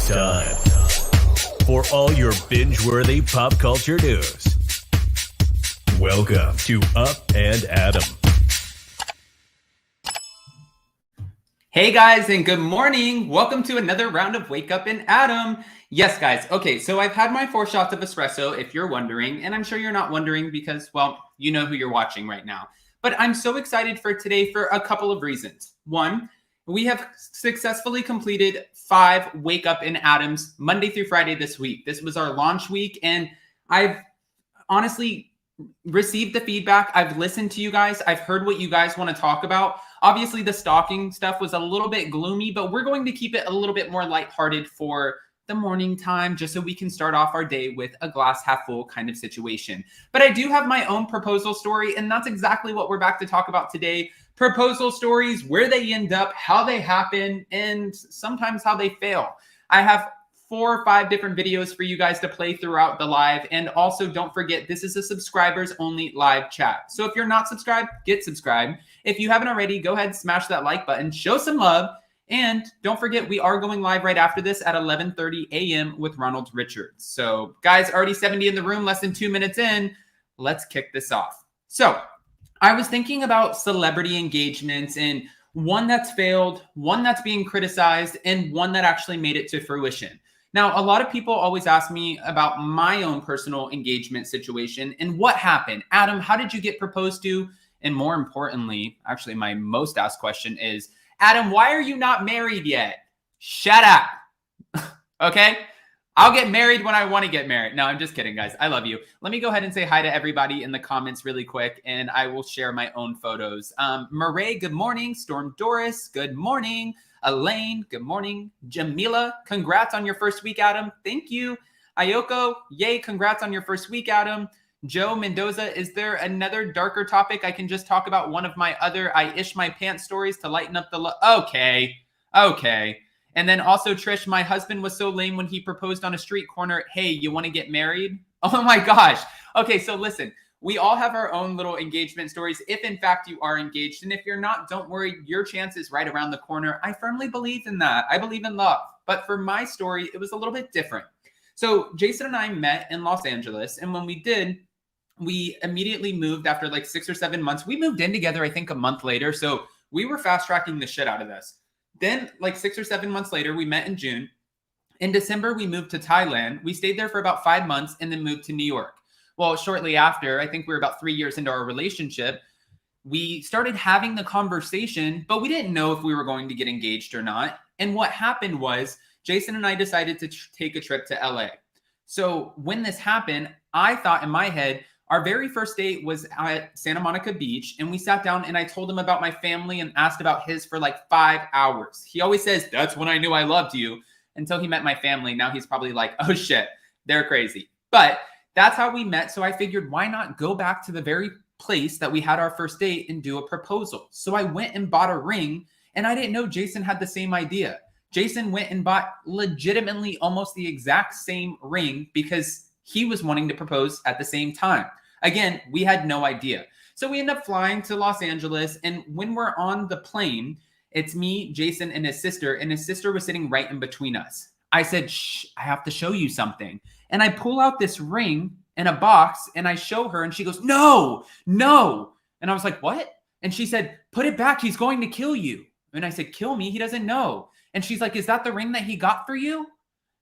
It's time for all your binge-worthy pop culture news. Welcome to Up and Adam. Hey guys, and good morning. Welcome to another round of Wake Up and Adam. Yes, guys. Okay, so I've had my 4 shots of espresso, if you're wondering, and I'm sure you're not wondering because, well, you know who you're watching right now. But I'm so excited for today for a couple of reasons. One, we have successfully completed 5 Wake Up and Adams Monday through Friday this week. This was our launch week, and I've honestly received the feedback. I've listened to you guys. I've heard what you guys want to talk about. Obviously, the stalking stuff was a little bit gloomy, but we're going to keep it a little bit more lighthearted for the morning time, just so we can start off our day with a glass half full kind of situation. But I do have my own proposal story, and that's exactly what we're back to talk about today. Proposal stories, where they end up, how they happen, and sometimes how they fail. I have 4 or 5 different videos for you guys to play throughout the live. And also don't forget, this is a subscribers only live chat. So if you're not subscribed, get subscribed. If you haven't already, go ahead and smash that like button, show some love. And don't forget, we are going live right after this at 11:30 a.m. with Ronald Richards. So guys, already 70 in the room, less than 2 minutes in. Let's kick this off. So I was thinking about celebrity engagements, and one that's failed, one that's being criticized, and one that actually made it to fruition. Now, a lot of people always ask me about my own personal engagement situation and what happened. Adam, how did you get proposed to? And more importantly, actually my most asked question is, Adam, why are you not married yet? Shut up. Okay? I'll get married when I want to get married. No, I'm just kidding, guys. I love you. Let me go ahead and say hi to everybody in the comments really quick, and I will share my own photos. Murray, good morning. Storm Doris, good morning. Elaine, good morning. Jamila, congrats on your first week, Adam. Thank you. Ayoko, yay, congrats on your first week, Adam. Joe Mendoza, is there another darker topic I can just talk about? One of my other I ish my pants stories to lighten up the Okay. And then also, Trish, my husband was so lame when he proposed on a street corner. Hey, you want to get married? Oh my gosh. Okay, so listen, we all have our own little engagement stories, if in fact you are engaged. And if you're not, don't worry, your chance is right around the corner. I firmly believe in that. I believe in love. But for my story, it was a little bit different. So Jason and I met in Los Angeles. And when we did, we immediately moved after like 6 or 7 months. We moved in together, I think, a month later. So we were fast tracking the shit out of this. Then like 6 or 7 months later, we met in June. In December, we moved to Thailand. We stayed there for about 5 months and then moved to New York. Well, shortly after, I think we were about 3 years into our relationship, we started having the conversation, but we didn't know if we were going to get engaged or not. And what happened was Jason and I decided to take a trip to LA. So when this happened, I thought in my head, our very first date was at Santa Monica Beach, and we sat down and I told him about my family and asked about his for like 5 hours. He always says, that's when I knew I loved you, until he met my family. Now he's probably like, oh shit, they're crazy. But that's how we met. So I figured, why not go back to the very place that we had our first date and do a proposal? So I went and bought a ring, and I didn't know Jason had the same idea. Jason went and bought legitimately almost the exact same ring because he was wanting to propose at the same time. Again, we had no idea. So we end up flying to Los Angeles. And when we're on the plane, it's me, Jason, and his sister was sitting right in between us. I said, shh, I have to show you something. And I pull out this ring in a box and I show her, and she goes, no. And I was like, what? And she said, put it back. He's going to kill you. And I said, kill me? He doesn't know. And she's like, is that the ring that he got for you?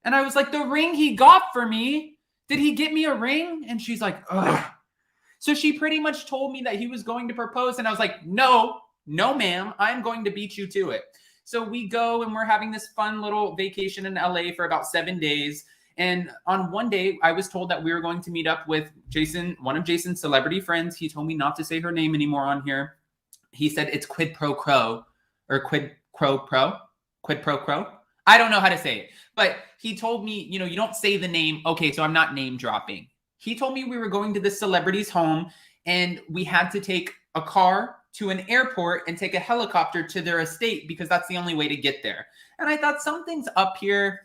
And I was like, the ring he got for me? Did he get me a ring? And she's like, ugh. So she pretty much told me that he was going to propose. And I was like, no, ma'am, I'm going to beat you to it. So we go and we're having this fun little vacation in LA for about 7 days. And on one day, I was told that we were going to meet up with Jason, one of Jason's celebrity friends. He told me not to say her name anymore on here. He said it's quid pro quo, or quid pro quo. I don't know how to say it, but he told me, you don't say the name. Okay, so I'm not name dropping. He told me we were going to this celebrity's home, and we had to take a car to an airport and take a helicopter to their estate because that's the only way to get there. And I thought, something's up here.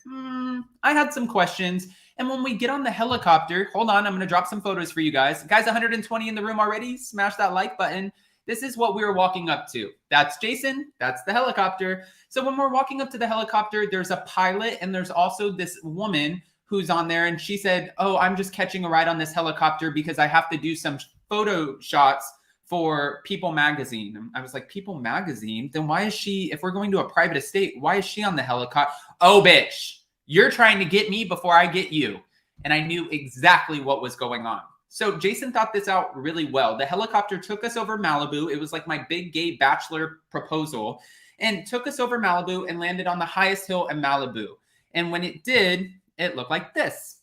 I had some questions. And when we get on the helicopter, hold on, I'm going to drop some photos for you guys. Guys, 120 in the room already. Smash that like button. this is what we were walking up to. That's Jason. That's the helicopter. So when we're walking up to the helicopter, there's a pilot and there's also this woman who's on there. And she said, oh, I'm just catching a ride on this helicopter because I have to do some photo shots for People Magazine. I was like, People Magazine? Then why is she, if we're going to a private estate, why is she on the helicopter? Oh, bitch, you're trying to get me before I get you. And I knew exactly what was going on. So Jason thought this out really well. The helicopter took us over Malibu. It was like my big gay bachelor proposal, and took us over Malibu and landed on the highest hill in Malibu. And when it did, it looked like this.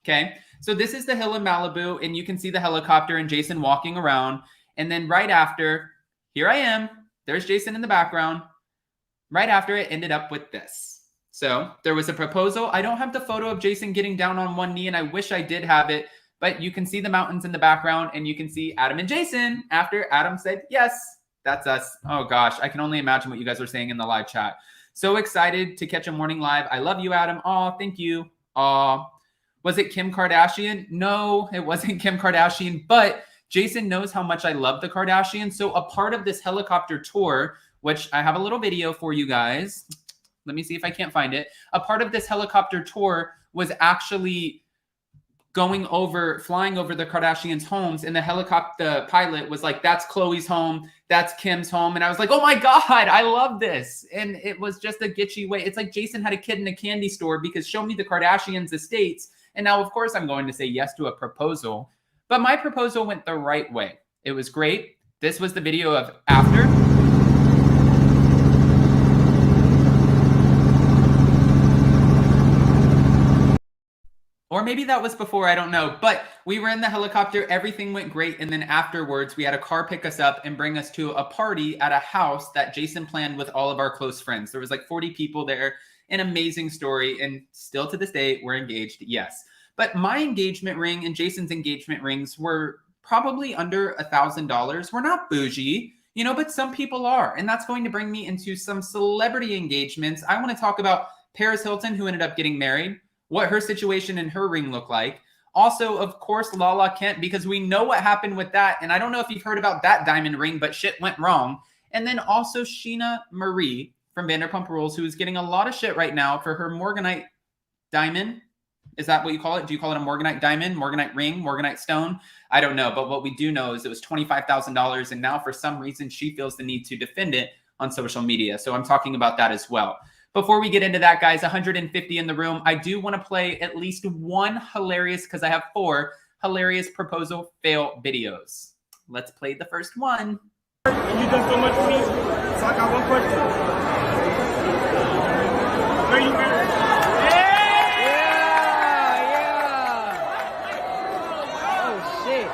Okay. So this is the hill in Malibu, and you can see the helicopter and Jason walking around. And then right after, here I am. There's Jason in the background. Right after, it ended up with this. So there was a proposal. I don't have the photo of Jason getting down on one knee, and I wish I did have it. But you can see the mountains in the background, and you can see Adam and Jason after Adam said, yes, that's us. Oh, gosh. I can only imagine what you guys are saying in the live chat. So excited to catch a morning live. I love you, Adam. Oh, thank you. Was it Kim Kardashian? No, it wasn't Kim Kardashian, but Jason knows how much I love the Kardashians. So a part of this helicopter tour, which I have a little video for you guys. Let me see if I can't find it. A part of this helicopter tour was actually flying over the Kardashians' homes, and the pilot was like, that's Khloe's home, that's Kim's home. And I was like, oh my God, I love this. And it was just a gitchy way. It's like Jason had a kid in a candy store because show me the Kardashians' estates. And now, of course, I'm going to say yes to a proposal. But my proposal went the right way. It was great. This was the video of after. Or maybe that was before, I don't know. But we were in the helicopter, everything went great. And then afterwards, we had a car pick us up and bring us to a party at a house that Jason planned with all of our close friends. There was like 40 people there, an amazing story. And still to this day, we're engaged, yes. But my engagement ring and Jason's engagement rings were probably under $1,000. We're not bougie, you know, but some people are. And that's going to bring me into some celebrity engagements. I want to talk about Paris Hilton, who ended up getting married, what her situation and her ring looked like. Also, of course, Lala Kent, because we know what happened with that. And I don't know if you've heard about that diamond ring, but shit went wrong. And then also Sheena Marie from Vanderpump Rules, who is getting a lot of shit right now for her Morganite diamond. Is that what you call it? Do you call it a Morganite diamond, Morganite ring, Morganite stone? I don't know. But what we do know is it was $25,000. And now for some reason, she feels the need to defend it on social media. So I'm talking about that as well. Before we get into that, guys, 150 in the room. I do want to play at least one hilarious, because I have 4 hilarious proposal fail videos. Let's play the first one. And you done so much for me, so I got one question. Where you married? Oh, shit.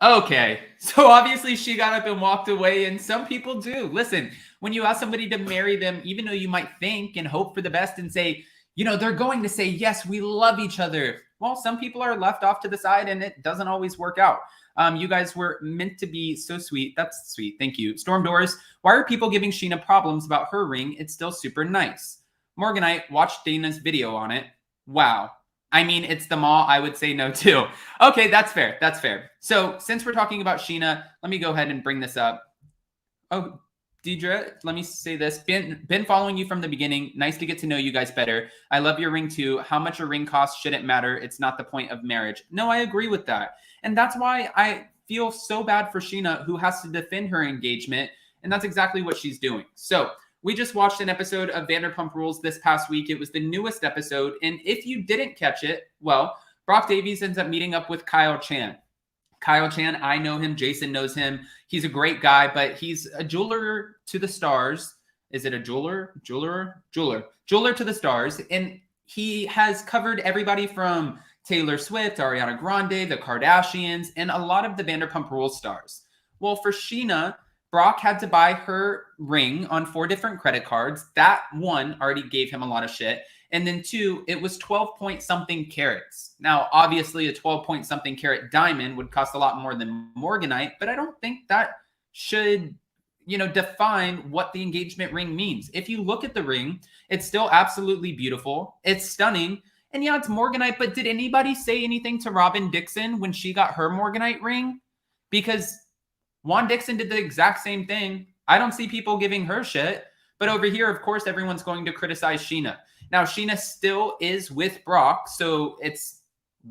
Okay, so obviously she got up and walked away, and some people do. Listen, when you ask somebody to marry them, even though you might think and hope for the best and say, you know, they're going to say, yes, we love each other. Well, some people are left off to the side, and it doesn't always work out. You guys were meant to be so sweet. That's sweet. Thank you. Storm Doors, why are people giving Sheena problems about her ring? It's still super nice. Morganite, watch Dana's video on it. Wow. I mean, it's the mall. I would say no too. Okay, that's fair. That's fair. So since we're talking about Sheena, let me go ahead and bring this up. Oh, Deidre, let me say this. Been following you from the beginning. Nice to get to know you guys better. I love your ring too. How much a ring costs shouldn't matter. It's not the point of marriage. No, I agree with that. And that's why I feel so bad for Sheena, who has to defend her engagement. And that's exactly what she's doing. So we just watched an episode of Vanderpump Rules this past week. It was the newest episode. And if you didn't catch it, well, Brock Davies ends up meeting up with Kyle Chan. Kyle Chan, I know him. Jason knows him. He's a great guy, but he's a jeweler to the stars. Is it a jeweler? Jeweler to the stars. And he has covered everybody from Taylor Swift, Ariana Grande, the Kardashians, and a lot of the Vanderpump Rules stars. Well, for Sheena, Brock had to buy her ring on 4 different credit cards. That one already gave him a lot of shit. And then 2, it was 12 point something carats. Now, obviously a 12 point something carat diamond would cost a lot more than Morganite, but I don't think that should define what the engagement ring means. If you look at the ring, it's still absolutely beautiful. It's stunning. And yeah, it's Morganite, but did anybody say anything to Robin Dixon when she got her Morganite ring? Because Juan Dixon did the exact same thing. I don't see people giving her shit. But over here, of course, everyone's going to criticize Sheena. Now, Sheena still is with Brock, so it's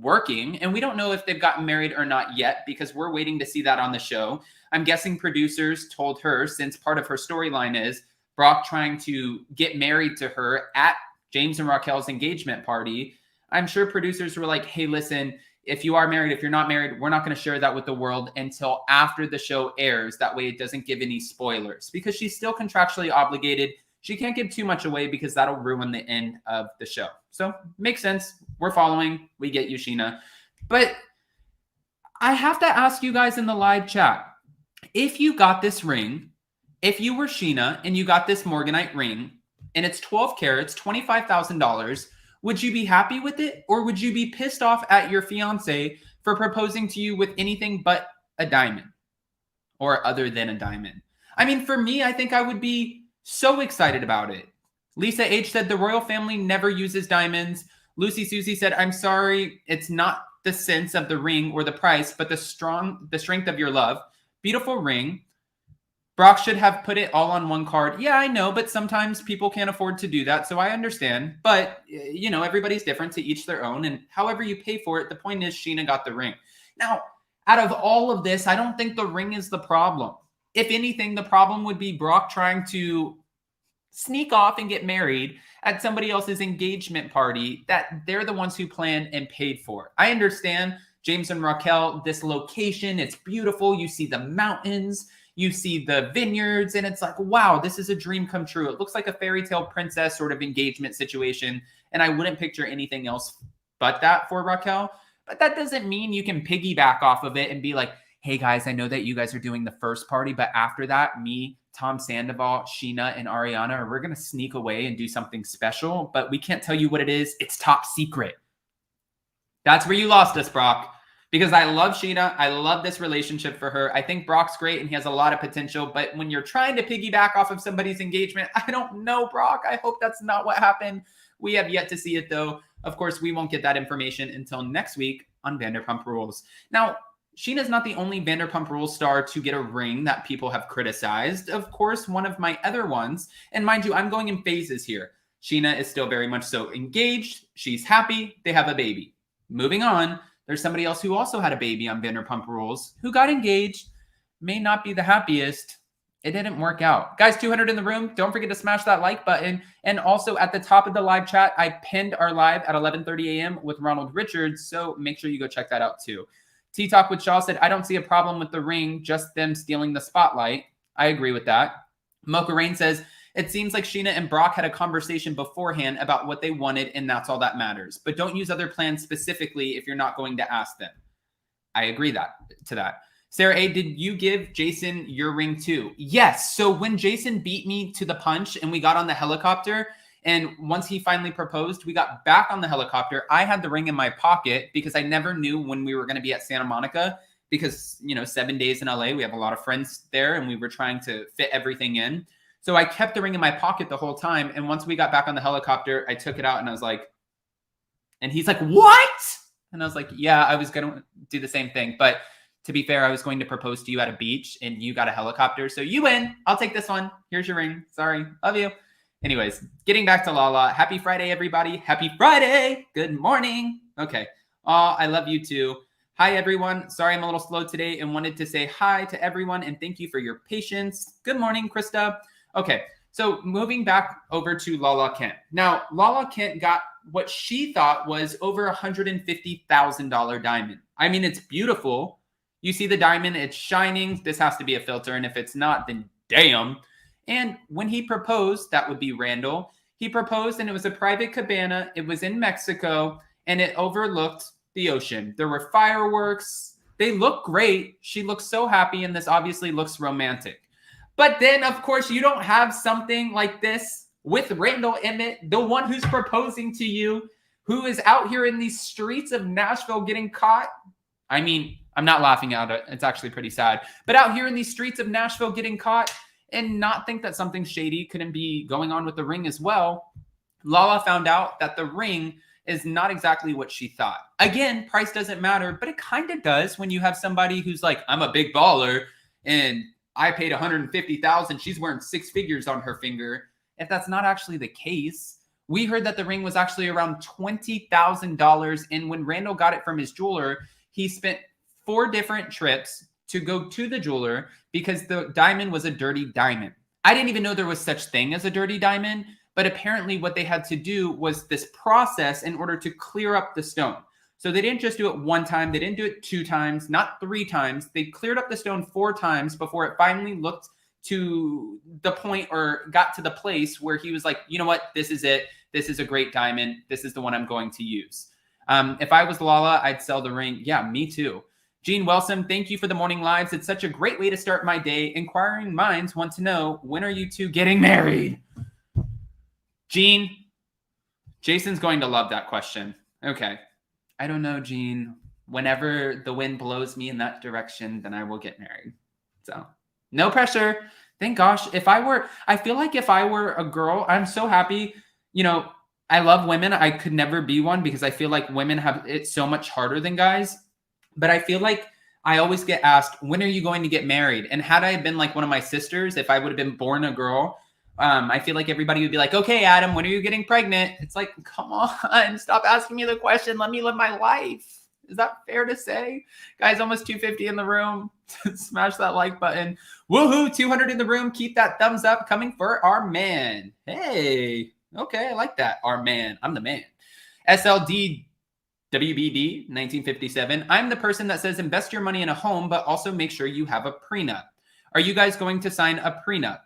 working. And we don't know if they've gotten married or not yet because we're waiting to see that on the show. I'm guessing producers told her, since part of her storyline is Brock trying to get married to her at James and Raquel's engagement party. I'm sure producers were like, hey, listen, if you are married, if you're not married, we're not going to share that with the world until after the show airs. That way it doesn't give any spoilers because she's still contractually obligated. She can't give too much away because that'll ruin the end of the show. So makes sense. We're following. We get you, Sheena. But I have to ask you guys in the live chat, if you got this ring, if you were Sheena and you got this Morganite ring and it's 12 carats, $25,000, would you be happy with it? Or would you be pissed off at your fiance for proposing to you with anything but a diamond or other than a diamond? I mean, for me, I think I would be so excited about it. Lisa H said the royal family never uses diamonds. Lucy Susie said, I'm sorry, it's not the sense of the ring or the price, but the strength of your love. Beautiful ring. Brock should have put it all on one card. Yeah, I know, but sometimes people can't afford to do that, so I understand. But, everybody's different, to each their own, and however you pay for it, the point is Sheena got the ring. Now, out of all of this, I don't think the ring is the problem. If anything, the problem would be Brock trying to sneak off and get married at somebody else's engagement party that they're the ones who planned and paid for. I understand James and Raquel, this location, it's beautiful. You see the mountains, you see the vineyards, and it's like, wow, this is a dream come true. It looks like a fairy tale princess sort of engagement situation, and I wouldn't picture anything else but that for Raquel. But that doesn't mean you can piggyback off of it and be like, hey guys, I know that you guys are doing the first party, but after that, me, Tom Sandoval, Sheena, and Ariana, we're going to sneak away and do something special, but we can't tell you what it is. It's top secret. That's where you lost us, Brock, because I love Sheena. I love this relationship for her. I think Brock's great and he has a lot of potential, but when you're trying to piggyback off of somebody's engagement, I don't know, Brock. I hope that's not what happened. We have yet to see it, though. Of course, we won't get that information until next week on Vanderpump Rules. Now, Sheena's not the only Vanderpump Rules star to get a ring that people have criticized. Of course, one of my other ones, and mind you, I'm going in phases here. Sheena is still very much so engaged. She's happy. They have a baby. Moving on, there's somebody else who also had a baby on Vanderpump Rules who got engaged. May not be the happiest. It didn't work out. Guys, 200 in the room. Don't forget to smash that like button. And also at the top of the live chat, I pinned our live at 11:30 a.m. with Ronald Richards. So make sure you go check that out too. T-Talk with Shaw said, I don't see a problem with the ring, just them stealing the spotlight. I agree with that. Mocha Rain says, it seems like Sheena and Brock had a conversation beforehand about what they wanted, and that's all that matters. But don't use other plans specifically if you're not going to ask them. I agree to that. Sarah A., did you give Jason your ring too? Yes. So when Jason beat me to the punch and we got on the helicopter, and once he finally proposed, we got back on the helicopter. I had the ring in my pocket because I never knew when we were going to be at Santa Monica because, 7 days in LA, we have a lot of friends there and we were trying to fit everything in. So I kept the ring in my pocket the whole time. And once we got back on the helicopter, I took it out and I was like, and he's like, what? And I was like, yeah, I was going to do the same thing. But to be fair, I was going to propose to you at a beach and you got a helicopter. So you win. I'll take this one. Here's your ring. Sorry. Love you. Anyways, getting back to Lala. Happy Friday, everybody. Happy Friday. Good morning. Okay. I love you too. Hi, everyone. Sorry I'm a little slow today and wanted to say hi to everyone and thank you for your patience. Good morning, Krista. Okay. So moving back over to Lala Kent. Now, Lala Kent got what she thought was over $150,000 diamond. I mean, it's beautiful. You see the diamond, it's shining. This has to be a filter. And if it's not, then damn. And when he proposed, that would be Randall. He proposed and it was a private cabana. It was in Mexico and it overlooked the ocean. There were fireworks. They look great. She looks so happy and this obviously looks romantic. But then, of course, you don't have something like this with Randall Emmett, the one who's proposing to you, who is out here in these streets of Nashville getting caught. I mean, I'm not laughing at it. It's actually pretty sad. But out here in these streets of Nashville getting caught, and not think that something shady couldn't be going on with the ring as well, Lala found out that the ring is not exactly what she thought. Again, price doesn't matter, but it kind of does when you have somebody who's like, I'm a big baller and I paid $150,000. She's wearing 6 figures on her finger. If that's not actually the case, we heard that the ring was actually around $20,000. And when Randall got it from his jeweler, he spent 4 different trips to go to the jeweler because the diamond was a dirty diamond. I didn't even know there was such thing as a dirty diamond, but apparently what they had to do was this process in order to clear up the stone. So they didn't just do it 1 time. They didn't do it 2 times, not 3 times. They cleared up the stone 4 times before it finally looked to the point or got to the place where he was like, you know what? This is it. This is a great diamond. This is the one I'm going to use. If I was Lala, I'd sell the ring. Yeah, me too. Gene Welsom, thank you for the morning lives. It's such a great way to start my day. Inquiring minds want to know, when are you two getting married? Gene, Jason's going to love that question. Okay. I don't know, Gene. Whenever the wind blows me in that direction, then I will get married. So no pressure. Thank gosh. I feel like if I were a girl, I'm so happy. You know, I love women. I could never be one because I feel like women have it so much harder than guys. But I feel like I always get asked, when are you going to get married? And had I been like one of my sisters, if I would have been born a girl, I feel like everybody would be like, okay, Adam, when are you getting pregnant? It's like, come on, stop asking me the question. Let me live my life. Is that fair to say? Guys, almost 250 in the room. Smash that like button. Woohoo, 200 in the room. Keep that thumbs up coming for our man. Hey, okay, I like that. Our man. I'm the man. SLD WBD 1957. I'm the person that says invest your money in a home, but also make sure you have a prenup. Are you guys going to sign a prenup?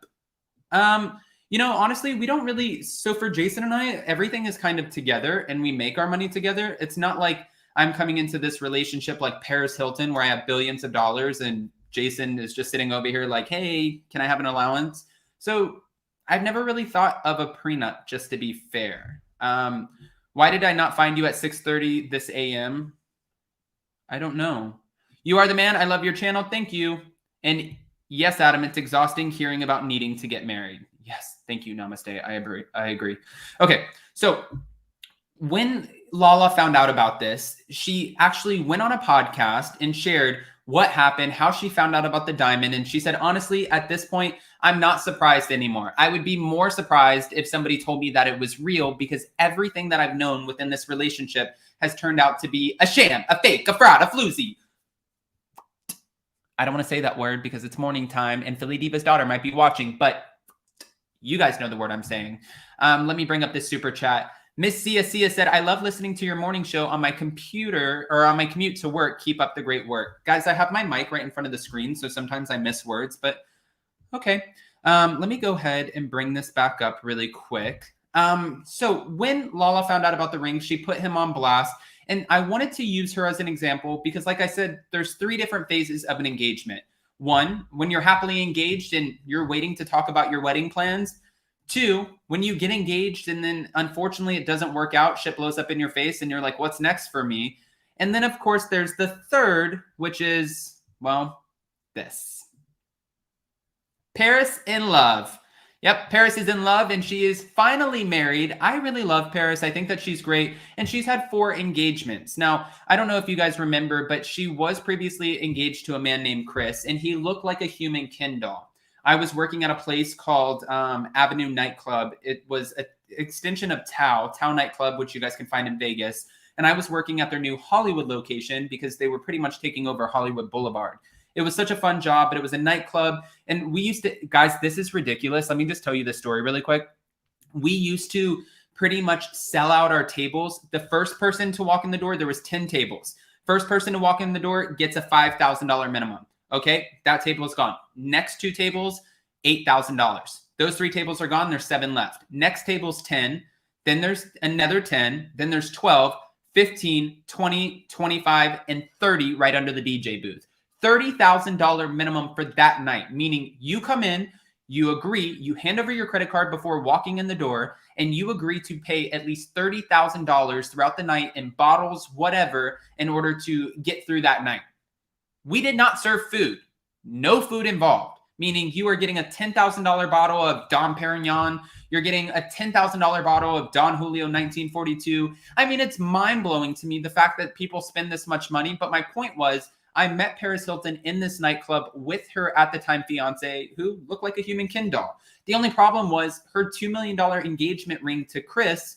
You know, honestly, we don't really. So for Jason and I, everything is kind of together and we make our money together. It's not like I'm coming into this relationship like Paris Hilton where I have billions of dollars and Jason is just sitting over here like, hey, can I have an allowance? So I've never really thought of a prenup, just to be fair. Why did I not find you at 6:30 this a.m.? I don't know. You are the man. I love your channel. Thank you. And yes, Adam, it's exhausting hearing about needing to get married. Yes. Thank you. Namaste. I agree. Okay. So when Lala found out about this, she actually went on a podcast and shared what happened, how she found out about the diamond. And she said, honestly, at this point, I'm not surprised anymore. I would be more surprised if somebody told me that it was real because everything that I've known within this relationship has turned out to be a sham, a fake, a fraud, a floozy. I don't want to say that word because it's morning time and Philly Diva's daughter might be watching, but you guys know the word I'm saying. Let me bring up this super chat. Miss Sia said, I love listening to your morning show on my computer or on my commute to work. Keep up the great work. Guys, I have my mic right in front of the screen, so sometimes I miss words, but okay. Let me go ahead and bring this back up really quick. So when Lala found out about the ring, she put him on blast. And I wanted to use her as an example because, like I said, there's 3 different phases of an engagement. 1, when you're happily engaged and you're waiting to talk about your wedding plans. 2, when you get engaged and then unfortunately it doesn't work out, shit blows up in your face and you're like, what's next for me? And then, of course, there's the 3rd, which is, well, this. Paris in love. Yep, Paris is in love and she is finally married. I really love Paris. I think that she's great. And she's had 4 engagements. Now, I don't know if you guys remember, but she was previously engaged to a man named Chris and he looked like a human Ken doll. I was working at a place called Avenue Nightclub. It was an extension of Tao Nightclub, which you guys can find in Vegas. And I was working at their new Hollywood location because they were pretty much taking over Hollywood Boulevard. It was such a fun job, but it was a nightclub. And we used to, guys, this is ridiculous. Let me just tell you this story really quick. We used to pretty much sell out our tables. The first person to walk in the door, there was 10 tables. First person to walk in the door gets a $5,000 minimum. Okay, that table is gone. Next 2 tables, $8,000. Those 3 tables are gone. There's 7 left. Next table's 10. Then there's another 10. Then there's 12, 15, 20, 25, and 30 right under the DJ booth. $30,000 minimum for that night, meaning you come in, you agree, you hand over your credit card before walking in the door, and you agree to pay at least $30,000 throughout the night in bottles, whatever, in order to get through that night. We did not serve food. No food involved. meaning you are getting a $10,000 bottle of Dom Perignon. You're getting a $10,000 bottle of Don Julio 1942. I mean, it's mind-blowing to me, the fact that people spend this much money. But my point was, I met Paris Hilton in this nightclub with her at the time fiance, who looked like a human Ken doll. The only problem was her $2 million engagement ring to Chris,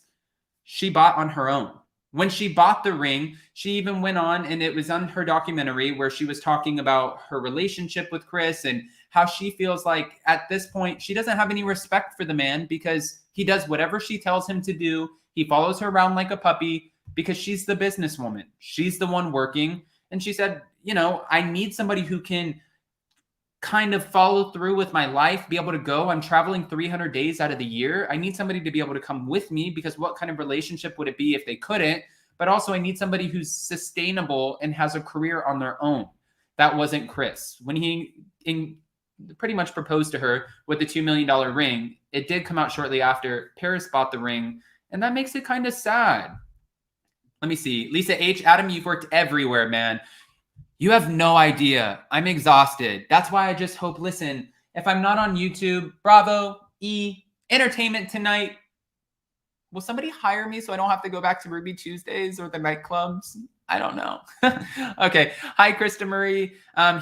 she bought on her own. When she bought the ring, she even went on, and it was on her documentary where she was talking about her relationship with Chris and how she feels like at this point, she doesn't have any respect for the man because he does whatever she tells him to do. He follows her around like a puppy because she's the businesswoman. She's the one working. And she said, you know, I need somebody who can kind of follow through with my life, be able to go. I'm traveling 300 days out of the year. I need somebody to be able to come with me because what kind of relationship would it be if they couldn't? But also I need somebody who's sustainable and has a career on their own. That wasn't Chris. When he pretty much proposed to her with the $2 million ring, it did come out shortly after Paris bought the ring. And that makes it kind of sad. Let me see. Lisa H. Adam, you've worked everywhere, man. You have no idea. I'm exhausted. That's why I just hope, listen, if I'm not on YouTube, Bravo, E, Entertainment Tonight, will somebody hire me so I don't have to go back to Ruby Tuesdays or the nightclubs? I don't know. Okay. Hi, Krista Marie.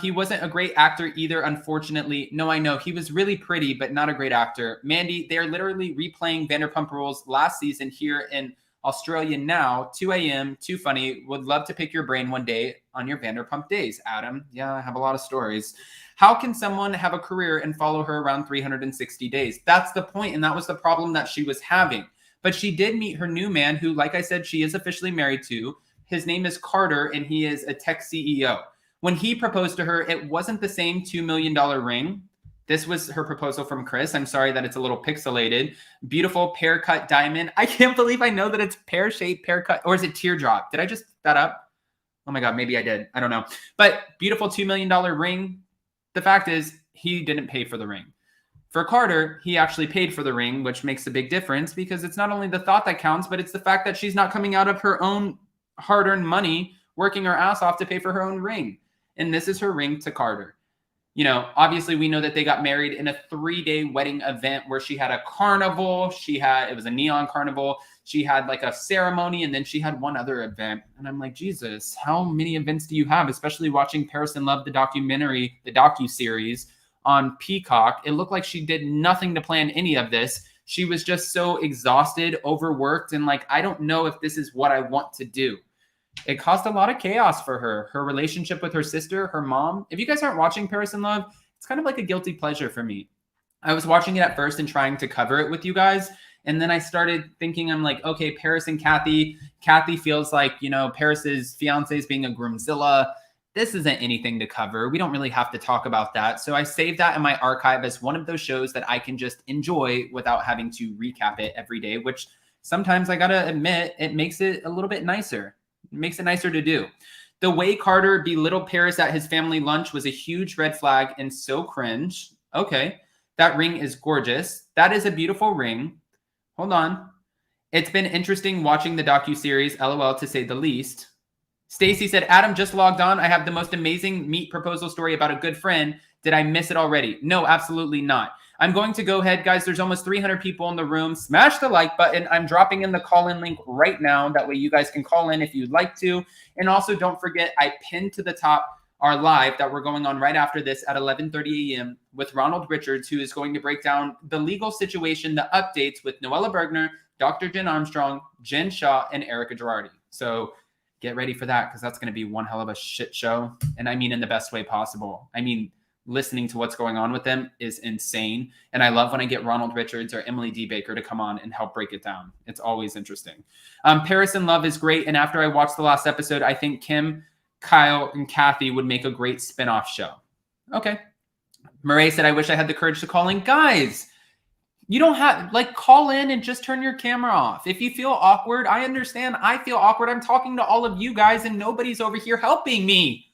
He wasn't a great actor either, unfortunately. No, I know. He was really pretty, but not a great actor. Mandy, they're literally replaying Vanderpump Rules last season here in Australia now, 2 a.m. Too funny. Would love to pick your brain one day on your Vanderpump days, Adam. Yeah, I have a lot of stories. How can someone have a career and follow her around 360 days? That's the point, and that was the problem that she was having. But she did meet her new man who, like I said, she is officially married to. His name is Carter, and he is a tech CEO. When he proposed to her, it wasn't the same $2 million ring. This was her proposal from Chris. I'm sorry that it's a little pixelated. Beautiful pear-cut diamond. I can't believe I know that it's pear-shaped, pear-cut, or is it teardrop? Did I just that up? Oh my God, maybe I did. I don't know. But beautiful $2 million ring. The fact is, he didn't pay for the ring. For Carter, he actually paid for the ring, which makes a big difference because it's not only the thought that counts, but it's the fact that she's not coming out of her own hard-earned money, working her ass off to pay for her own ring. And this is her ring to Carter. You know, obviously we know that they got married in a 3-day wedding event where she had a carnival. It was a neon carnival. She had like a ceremony, and then she had one other event. And I'm like, Jesus, how many events do you have? Especially watching Paris in Love, the documentary, the docuseries on Peacock. It looked like she did nothing to plan any of this. She was just so exhausted, overworked, and like, I don't know if this is what I want to do. It caused a lot of chaos for her. Her relationship with her sister, her mom. If you guys aren't watching Paris in Love, it's kind of like a guilty pleasure for me. I was watching it at first and trying to cover it with you guys. And then I started thinking, I'm like, okay, Paris and Kathy. Kathy feels like, you know, Paris's fiance is being a groomzilla. This isn't anything to cover. We don't really have to talk about that. So I saved that in my archive as one of those shows that I can just enjoy without having to recap it every day, which sometimes I got to admit, it makes it a little bit nicer. It makes it nicer to do. The way Carter belittled Paris at his family lunch was a huge red flag and so cringe. Okay, that ring is gorgeous. That is a beautiful ring. Hold on. It's been interesting watching the docuseries, LOL to say the least. Stacy said, Adam just logged on. I have the most amazing meet proposal story about a good friend. Did I miss it already? No, absolutely not. I'm going to go ahead, guys. There's almost 300 people in the room. Smash the like button. I'm dropping in the call-in link right now. That way you guys can call in if you'd like to. And also don't forget, I pinned to the top our live that we're going on right after this at 11:30 a.m. with Ronald Richards, who is going to break down the legal situation, the updates with Noella Bergner, Dr. Jen Armstrong, Jen Shaw, and Erica Girardi. So get ready for that because that's going to be one hell of a shit show. And I mean in the best way possible. I mean, listening to what's going on with them is insane. And I love when I get Ronald Richards or Emily D. Baker to come on and help break it down. It's always interesting. Paris in Love is great. And after I watched the last episode, I think Kim, Kyle, and Kathy would make a great spinoff show. Okay. Murray said, I wish I had the courage to call in. Guys, you don't have, like, call in and just turn your camera off. If you feel awkward, I understand. I feel awkward. I'm talking to all of you guys and nobody's over here helping me.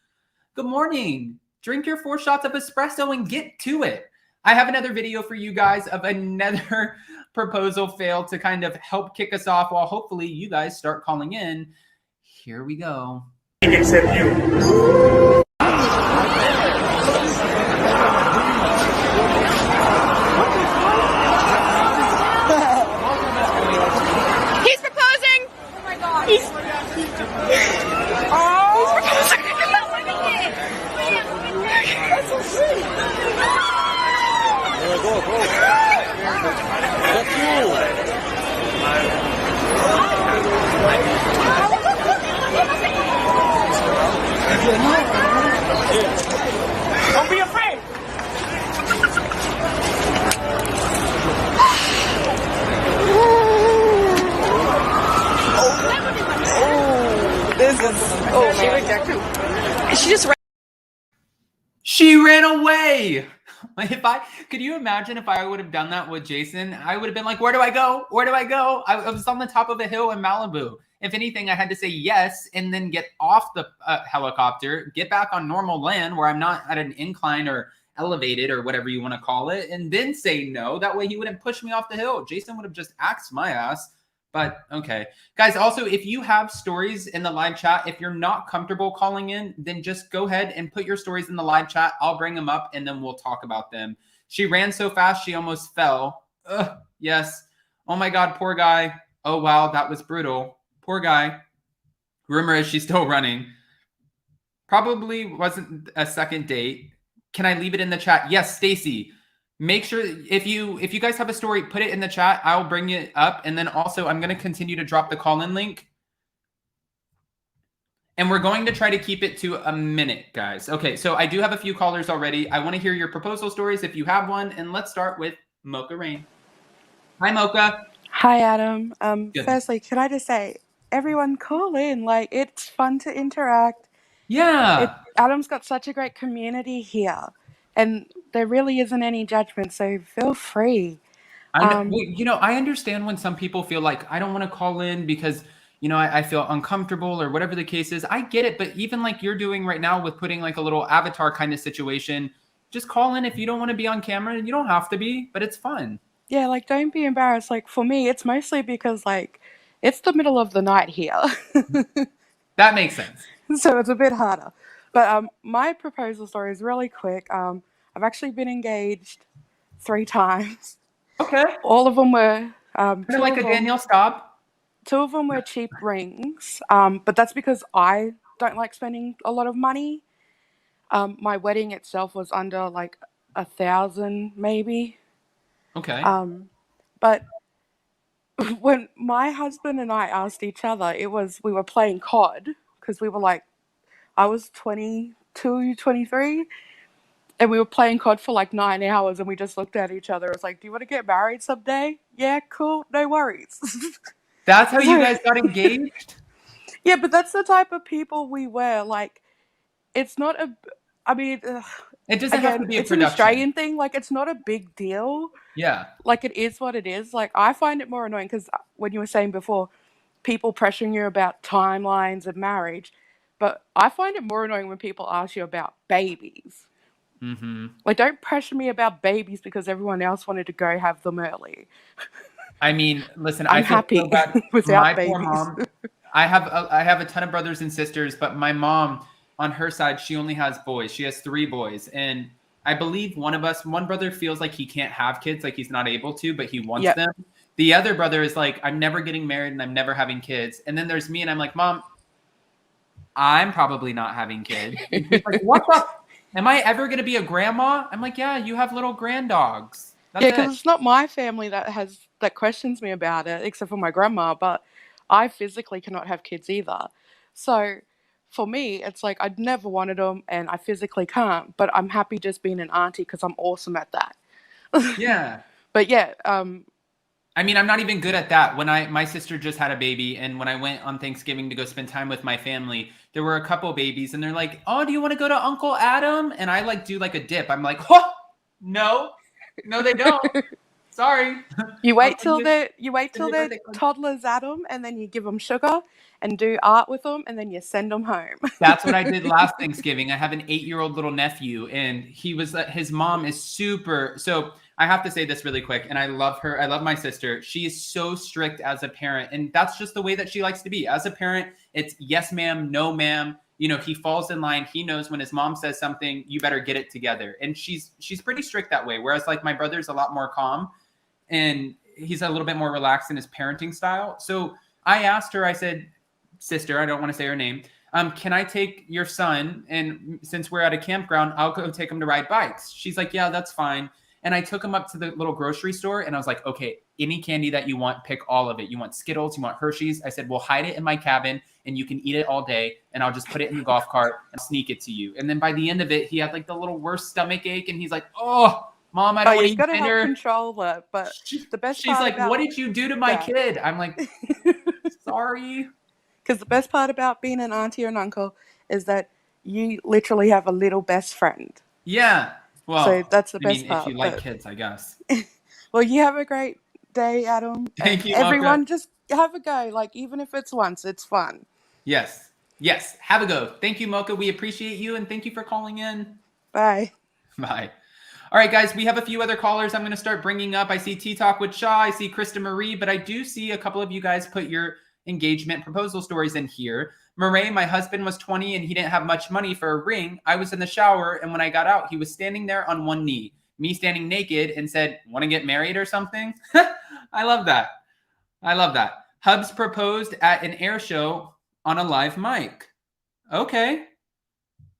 Good morning. Drink your 4 shots of espresso and get to it. I have another video for you guys of another proposal fail to kind of help kick us off while hopefully you guys start calling in. Here we go. Except you. She ran away. Could you imagine if I would have done that with Jason? I would have been like, where do I go? Where do I go? I was on the top of a hill in Malibu. If anything, I had to say yes and then get off the helicopter, get back on normal land where I'm not at an incline or elevated or whatever you want to call it, and then say no. That way he wouldn't push me off the hill. Jason would have just axed my ass. But okay. Guys, also, if you have stories in the live chat, if you're not comfortable calling in, then just go ahead and put your stories in the live chat. I'll bring them up and then we'll talk about them. She ran so fast, she almost fell. Ugh, yes. Oh my God, poor guy. Oh, wow, that was brutal. Poor guy. Rumor is she's still running. Probably wasn't a second date. Can I leave it in the chat? Yes, Stacy. Make sure if you guys have a story, put it in the chat. I'll bring it up. And then also I'm going to continue to drop the call-in link. And we're going to try to keep it to a minute, guys. Okay, so I do have a few callers already. I want to hear your proposal stories if you have one. And let's start with Mocha Rain. Hi, Mocha. Hi, Adam. Good. Firstly, can I just say, everyone call in. Like, it's fun to interact. Yeah. Adam's got such a great community here. And there really isn't any judgment, so feel free. I understand when some people feel like I don't want to call in because, I feel uncomfortable or whatever the case is. I get it. But even like you're doing right now with putting like a little avatar kind of situation, just call in if you don't want to be on camera. You don't have to be, but it's fun. Yeah, like, don't be embarrassed. Like, for me, it's mostly because, like, it's the middle of the night here. That makes sense. So it's a bit harder. But my proposal story is really quick. I've actually been engaged 3 times. Okay. All of them were Kind of like a Danielle Staub. 2 of them were cheap rings, but that's because I don't like spending a lot of money. My wedding itself was under like 1,000 maybe. Okay. But when my husband and I asked each other, we were playing COD because we were like, I was 22, 23, and we were playing COD for like 9 hours, and we just looked at each other. It was like, do you want to get married someday? Yeah, cool, no worries. That's how you guys got engaged? Yeah, but that's the type of people we were. Like, it's not a, I mean, It doesn't have to be a it's an production. Australian thing. Like, it's not a big deal. Yeah. Like, it is what it is. Like, I find it more annoying because when you were saying before, people pressuring you about timelines of marriage, but I find it more annoying when people ask you about babies. Mm-hmm. Like, don't pressure me about babies because everyone else wanted to go have them early. I mean, listen, I'm I feel happy so bad. without My babies. poor mom. I have a ton of brothers and sisters, but my mom, on her side, she only has boys. She has 3 boys, and I believe one brother feels like he can't have kids, like he's not able to, but he wants Yep. them. The other brother is like, I'm never getting married and I'm never having kids. And then there's me, and I'm like, Mom, I'm probably not having kids. And she's like, what the? Am I ever going to be a grandma? I'm like, yeah, you have little granddogs. That's Yeah, it. because it's not my family that questions me about it, except for my grandma, but I physically cannot have kids either. So for me, it's like I'd never wanted them and I physically can't, but I'm happy just being an auntie because I'm awesome at that. Yeah. But yeah, I mean, I'm not even good at that. When my sister just had a baby, and when I went on Thanksgiving to go spend time with my family, there were a couple babies, and they're like, "Oh, do you want to go to Uncle Adam?" And I like do like a dip. I'm like, "Oh, no, they don't. Sorry." you wait till Send they're me a birthday card. toddlers at them, and then you give them sugar and do art with them, and then you send them home. That's what I did last Thanksgiving. I have an 8-year-old little nephew, and his mom is super. So I have to say this really quick, and I love her. I love my sister. She is so strict as a parent, and that's just the way that she likes to be. As a parent, it's yes, ma'am, no, ma'am. He falls in line. He knows when his mom says something, you better get it together. And she's pretty strict that way. Whereas like my brother's a lot more calm, and he's a little bit more relaxed in his parenting style. So I asked her, I said, sister, I don't want to say her name. Can I take your son? And since we're at a campground, I'll go take him to ride bikes. She's like, yeah, that's fine. And I took him up to the little grocery store, and I was like, okay, any candy that you want, pick all of it. You want Skittles, you want Hershey's. I said, we'll hide it in my cabin and you can eat it all day. And I'll just put it in the golf cart and sneak it to you. And then by the end of it, he had like the little worst stomach ache. And he's like, oh, Mom, I don't want to you eat got to dinner. help control that. But the best She's part like, about what did you do to my Yeah. kid? I'm like, sorry. Because the best part about being an auntie or an uncle is that you literally have a little best friend. Yeah. So Well, that's the I best mean, if you part. like But kids, I guess. well, you have a great day, Adam, Thank and you, Mocha. everyone just have a go. Like even if it's once, it's fun. Yes. Yes. Have a go. Thank you, Mocha. We appreciate you, and thank you for calling in. Bye. Bye. All right, guys, we have a few other callers I'm going to start bringing up. I see Tea Talk with Shaw. I see Krista Marie, but I do see a couple of you guys put your engagement proposal stories in here. Murray, my husband was 20 and he didn't have much money for a ring. I was in the shower, and when I got out, he was standing there on one knee, me standing naked, and said, "Want to get married or something?" I love that. I love that. Hubs proposed at an air show on a live mic. Okay.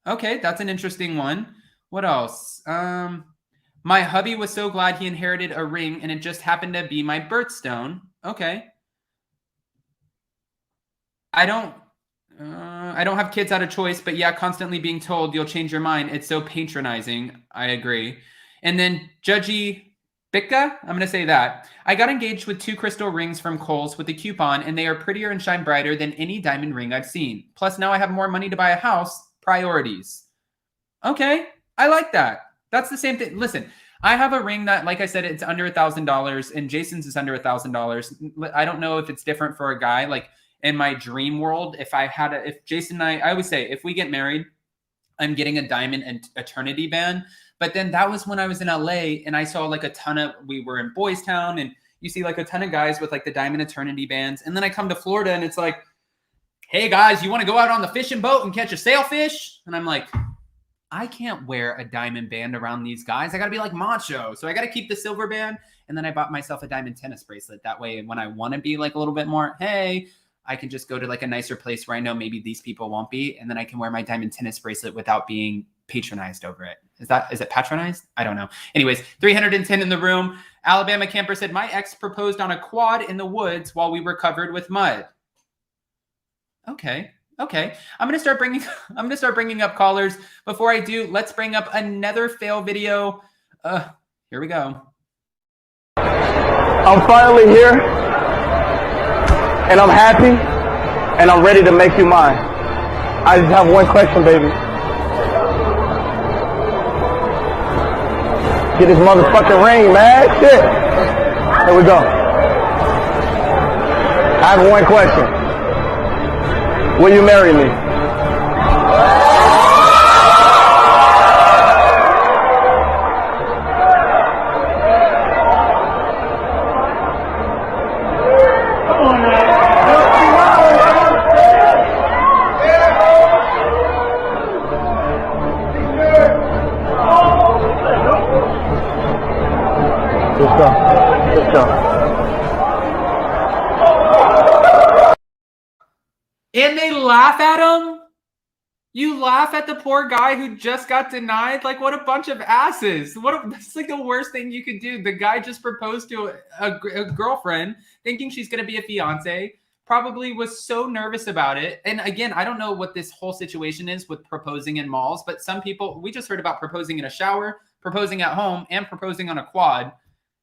Okay, that's an interesting one. What else? My hubby was so glad he inherited a ring, and it just happened to be my birthstone. Okay. I don't have kids out of choice, but yeah, constantly being told you'll change your mind. It's so patronizing. I agree. And then Judgy Bicka, I'm going to say that. I got engaged with 2 crystal rings from Kohl's with a coupon, and they are prettier and shine brighter than any diamond ring I've seen. Plus, now I have more money to buy a house. Priorities. Okay, I like that. That's the same thing. Listen, I have a ring that, like I said, it's under $1,000, and Jason's is under $1,000. I don't know if it's different for a guy. Like in my dream world, if Jason and I always say, if we get married, I'm getting a diamond and eternity band. But then that was when I was in LA, and I saw like we were in Boys Town, and you see like a ton of guys with like the diamond eternity bands. And then I come to Florida, and it's like, hey guys, you want to go out on the fishing boat and catch a sailfish? And I'm like, I can't wear a diamond band around these guys. I got to be like macho. So I got to keep the silver band. And then I bought myself a diamond tennis bracelet. That way, when I want to be like a little bit more, hey, I can just go to like a nicer place where I know maybe these people won't be. And then I can wear my diamond tennis bracelet without being patronized over it. Is it patronized? I don't know. Anyways, 310 in the room. Alabama camper said, my ex proposed on a quad in the woods while we were covered with mud. Okay. I'm gonna start bringing up callers. Before I do, let's bring up another fail video. Here we go. I'm finally here, and I'm happy, and I'm ready to make you mine. I just have one question, baby. Get this motherfucking ring, man. Shit. Here we go. I have one question. Will you marry me? Let's go. And they laugh at him? You laugh at the poor guy who just got denied? Like, what a bunch of asses. That's like the worst thing you could do. The guy just proposed to a girlfriend thinking she's going to be a fiance, probably was so nervous about it. And again, I don't know what this whole situation is with proposing in malls, but some people, we just heard about proposing in a shower, proposing at home, and proposing on a quad.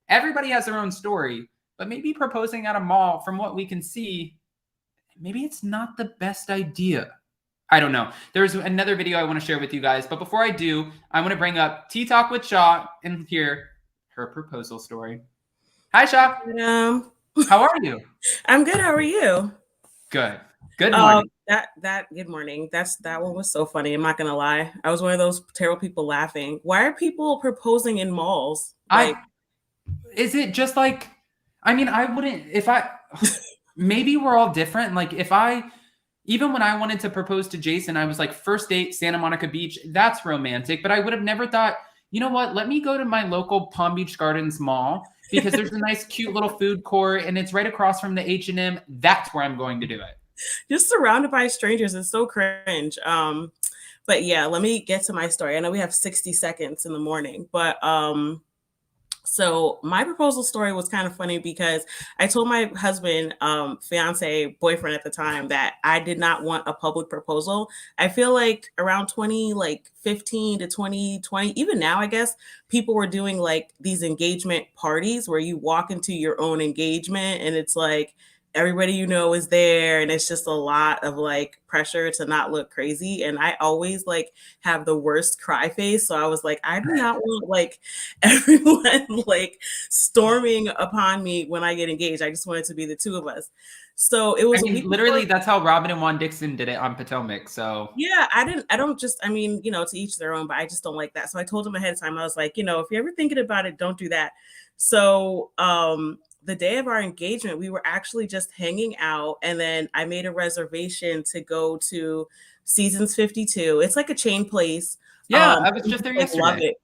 Everybody has their own story, but maybe proposing at a mall, from what we can see, maybe it's not the best idea. I don't know. There's another video I want to share with you guys. But before I do, I want to bring up Tea Talk with Shaw and hear her proposal story. Hi, Shaw. How are you? I'm good. How are you? Good. Good morning. Good morning. That one was so funny. I'm not going to lie. I was one of those terrible people laughing. Why are people proposing in malls? Is it just like, I mean, I wouldn't, maybe we're all different. Like even when I wanted to propose to Jason, I was like, first date, Santa Monica Beach. That's romantic. But I would have never thought, you know what? Let me go to my local Palm Beach Gardens mall because there's a nice, cute little food court and it's right across from the H&M. That's where I'm going to do it. Just surrounded by strangers. It's so cringe. But yeah, let me get to my story. I know we have 60 seconds in the morning, but so my proposal story was kind of funny because I told my husband, fiance, boyfriend at the time, that I did not want a public proposal. I feel like around 2015 to 2020, even now, I guess, people were doing like these engagement parties where you walk into your own engagement and it's like everybody you know is there, and it's just a lot of like pressure to not look crazy. And I always like have the worst cry face, so I was like, I do not want like everyone like storming upon me when I get engaged. I just want it to be the two of us. So it was I a mean, week literally, before. that's how Robin and Juan Dixon did it on Potomac. So Yeah, I don't just, I mean, you know, to each their own, but I just don't like that. So I told him ahead of time, I was like, you know, if you're ever thinking about it, don't do that. So the day of our engagement, we were actually just hanging out, and then I made a reservation to go to Seasons 52. It's like a chain place. yeah, I was We just there like love yesterday. it.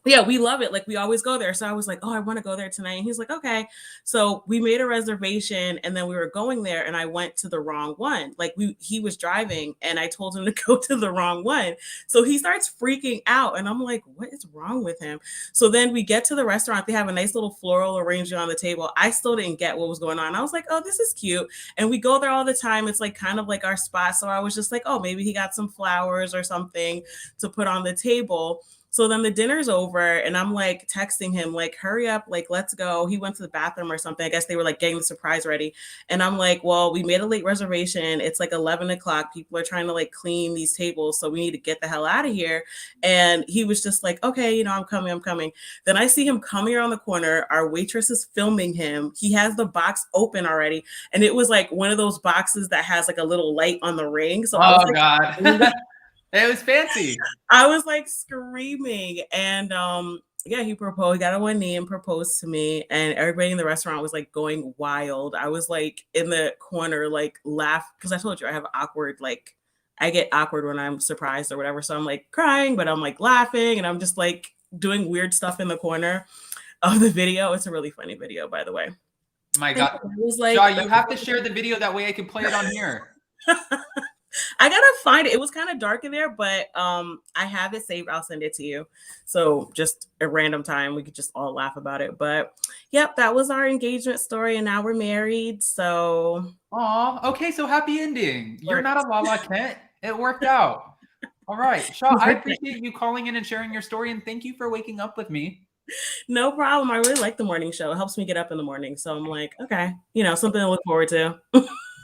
Yeah, we love it. Like we always go there. So I was like, oh, I want to go there tonight. And he's like, okay. So we made a reservation, and then we were going there, and I went to the wrong one. Like he was driving, and I told him to go to the wrong one. So he starts freaking out, and I'm like, what is wrong with him? So then we get to the restaurant. They have a nice little floral arrangement on the table. I still didn't get what was going on. I was like, oh, this is cute. And we go there all the time. It's like kind of like our spot. So I was just like, oh, maybe he got some flowers or something to put on the table. So then the dinner's over, and I'm like texting him, like, hurry up, like, let's go. He went to the bathroom or something. I guess they were like getting the surprise ready. And I'm like, well, we made a late reservation. It's like 11 o'clock. People are trying to like clean these tables. So we need to get the hell out of here. And he was just like, okay, you know, I'm coming. Then I see him coming around the corner. Our waitress is filming him. He has the box open already. And it was like one of those boxes that has like a little light on the ring. So I was Oh like, God. It was fancy. I was like screaming, and yeah, he proposed. He got on one knee and proposed to me, and everybody in the restaurant was like going wild. I was like in the corner, like laugh, because I told you I have awkward, like I get awkward when I'm surprised or whatever. So I'm like crying, but I'm like laughing, and I'm just like doing weird stuff in the corner of the video. It's a really funny video, by the way. My And God, I was like, Shaw, you have to share the video, that way I can play it on here. I gotta find it. It was kind of dark in there, but I have it saved. I'll send it to you. So just a random time we could just all laugh about it. But yep, that was our engagement story, and now we're married. So Aw, okay, so happy ending. You're not a Lala Kent. It worked out. All right, Shaw, I appreciate you calling in and sharing your story, and thank you for waking up with me. no problem. I really like the morning show. It helps me get up in the morning. So I'm like, okay, you know, something to look forward to.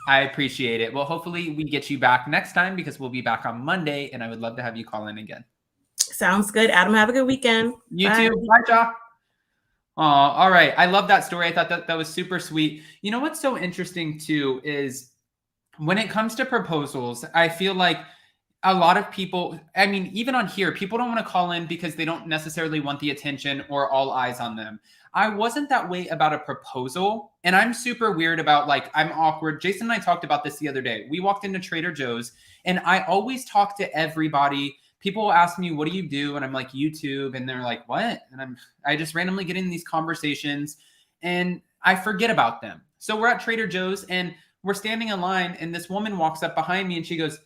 I appreciate it. Well, hopefully we get you back next time, because we'll be back on Monday, and I would love to have you call in again. Sounds good. Adam, have a good weekend. You Bye. too. Bye, Shaw. All right. I love that story. I thought that was super sweet. You know what's so interesting too is when it comes to proposals, I feel like a lot of people, I mean, even on here, people don't want to call in because they don't necessarily want the attention or all eyes on them. I wasn't that way about a proposal, and I'm super weird about, like, I'm awkward. Jason and I talked about this the other day. We walked into Trader Joe's, and I always talk to everybody. People will ask me, what do you do? And I'm like, YouTube. And they're like, what? And I just randomly get in these conversations, and I forget about them. So we're at Trader Joe's, and we're standing in line, and this woman walks up behind me, and she goes,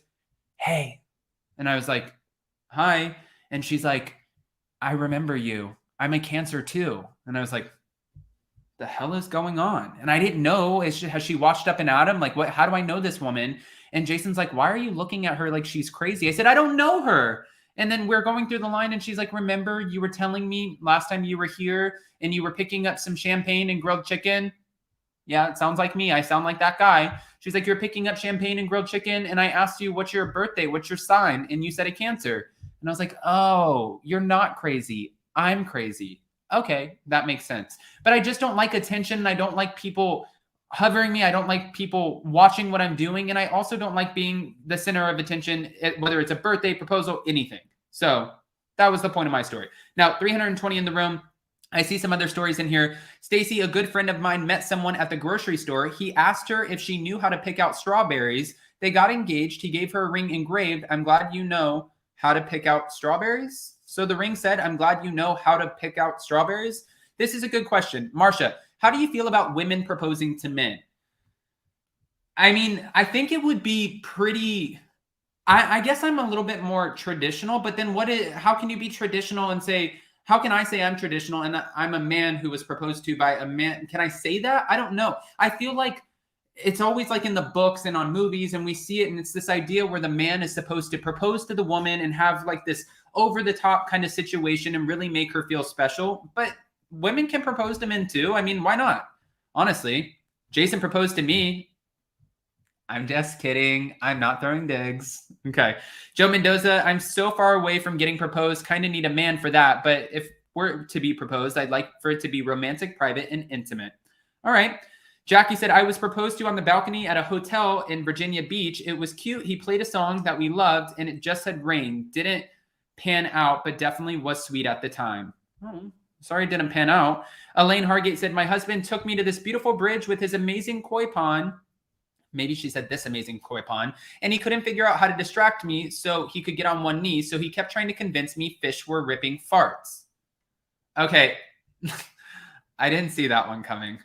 hey. And I was like, hi. And she's like, I remember you. I'm a Cancer too. And I was like, the hell is going on? And I didn't know. Has she watched Up and Adam? Like, what? How do I know this woman? And Jason's like, why are you looking at her like she's crazy? I said, I don't know her. And then we're going through the line, and she's like, remember you were telling me last time you were here and you were picking up some champagne and grilled chicken? Yeah, it sounds like me. I sound like that guy. She's like, you're picking up champagne and grilled chicken, and I asked you, what's your birthday? What's your sign? And you said a Cancer. And I was like, oh, you're not crazy. I'm crazy. Okay, that makes sense. But I just don't like attention. I don't like people hovering me. I don't like people watching what I'm doing. And I also don't like being the center of attention, whether it's a birthday, proposal, anything. So that was the point of my story. Now, 320 in the room. I see some other stories in here. Stacy, a good friend of mine, met someone at the grocery store. He asked her if she knew how to pick out strawberries. They got engaged. He gave her a ring engraved. I'm glad you know how to pick out strawberries. So the ring said, I'm glad you know how to pick out strawberries. This is a good question. Marsha, how do you feel about women proposing to men? I mean, I think it would be pretty... I guess I'm a little bit more traditional, but then how can you be traditional and say... How can I say I'm traditional and I'm a man who was proposed to by a man? Can I say that? I don't know. I feel like it's always like in the books and on movies, and we see it, and it's this idea where the man is supposed to propose to the woman and have like this over-the-top kind of situation and really make her feel special. But women can propose to men too. I mean, why not? Honestly. Jason proposed to me. I'm just kidding. I'm not throwing digs. Okay. Joe Mendoza, I'm so far away from getting proposed. Kind of need a man for that. But if we're to be proposed, I'd like for it to be romantic, private, and intimate. All right. Jackie said, I was proposed to on the balcony at a hotel in Virginia Beach. It was cute. He played a song that we loved, and it just had rained. Didn't pan out, but definitely was sweet at the time. Oh, sorry it didn't pan out. Elaine Hargate said, my husband took me to this beautiful bridge with his amazing koi pond. Maybe she said this amazing koi pond. And he couldn't figure out how to distract me so he could get on one knee. So he kept trying to convince me fish were ripping farts. Okay. I didn't see that one coming.